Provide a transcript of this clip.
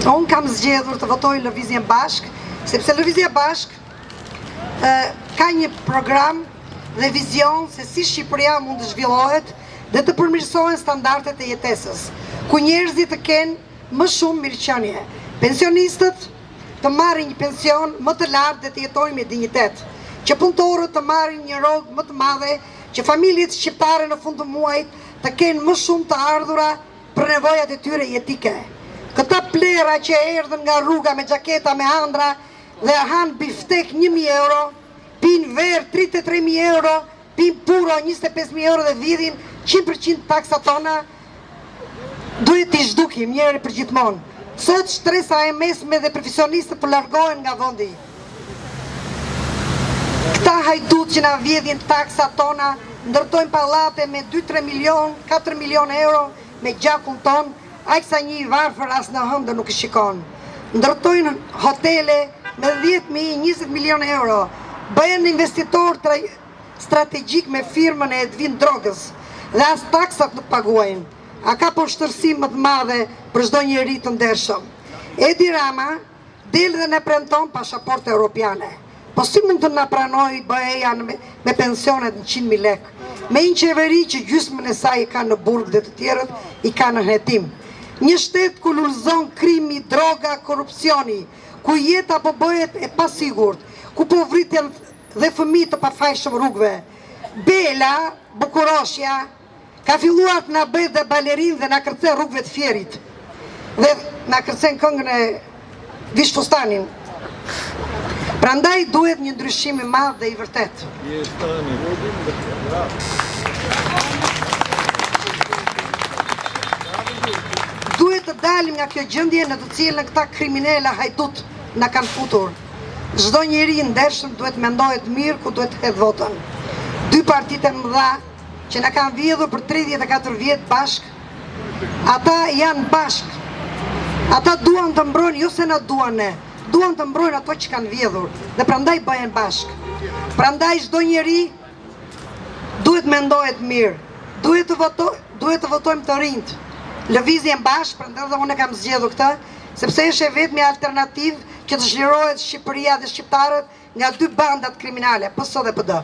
Unë kam zgjedhur të votoj Lëvizjen Bashk, sepse Lëvizja Bashk ka një program dhe vizion se si Shqipëria mund të zhvillohet dhe të përmirësohen standardet e jetesës, ku njerëzit të kenë më shumë mirëqenie. Pensionistët të marrin një pension më të lartë dhe të jetojnë me dinjitet, që punëtorët të marrin një rrogë më të madhe, që familjet shqiptare në fund të muajit të kenë më shumë të ardhura për nevojat e tyre jetike. Këta plera që erdhën nga rruga me xhaketa me handra dhe han biftek 1.000 euro, pin verë 33.000 euro, pin puro 25.000 euro dhe vidhin 100% taksa tona, duhet t'i zhdukim njëri për gjithmonë. Sot shtresa e mesme dhe profesionistët po largohen nga vendi. Këta hajdut që na vjedhin taksa tona, ndërtojnë pallate me 2-3 milion, 4 milion euro me gjakun ton, aq sa një i varfër as në hëndër nuk i shikon. Ndërtojnë hotele me 10.000, 20 milion euro, bëhen investitor strategjik me firmën e Edvin Drogës dhe as taksat nuk paguajnë. A ka poshtërsim më të madhe për çdo njeri të ndershëm. Edi Rama del dhe ne premton pasaportë europiane. Po si mund të na pranoj BE-ja me pensionet në 100.000 lekë, me një qeveri që gjysmën e saj i ka në burg dhe të tjerët i ka në hetim. Një shtet ku lullzon krimi, droga, korupcioni, ku jeta po bëhet e pasigurt, ku po vritjen dhe fëmijë të pafajshëm rrugëve. Bela, Bukuroshja, ka filluar të na bëjë dhe balerin dhe na kërcen rrugëve të Fierit. Dhe na kërcen këngën e Vish Fustanin. Prandaj duhet një ndryshim i madh dhe i vërtet. Duhet të dalim nga kjo gjendje në të cilën këta kriminela hajdut na kanë futur. Çdo njeri i ndershëm duhet mendohet mirë ku duhet të hedh votën. Dy partitë e mëdha që na kanë vjedhur për 34 vjet bashk, ata janë bashk. Ata duan të mbrojnë, jo se na duan ne, duan të mbrojnë ato që kanë vjedhur dhe prandaj bëhen bashk. Prandaj çdo njeri duhet mendohet mirë. Duhet të votojmë të rinjt. Lëvizjen Bashk, prandaj dhe unë kam zgjedhur këtë, sepse është e vetmja alternativë që të zhlirohet Shqipëria dhe shqiptarët nga dy bandat kriminale, PS dhe PD.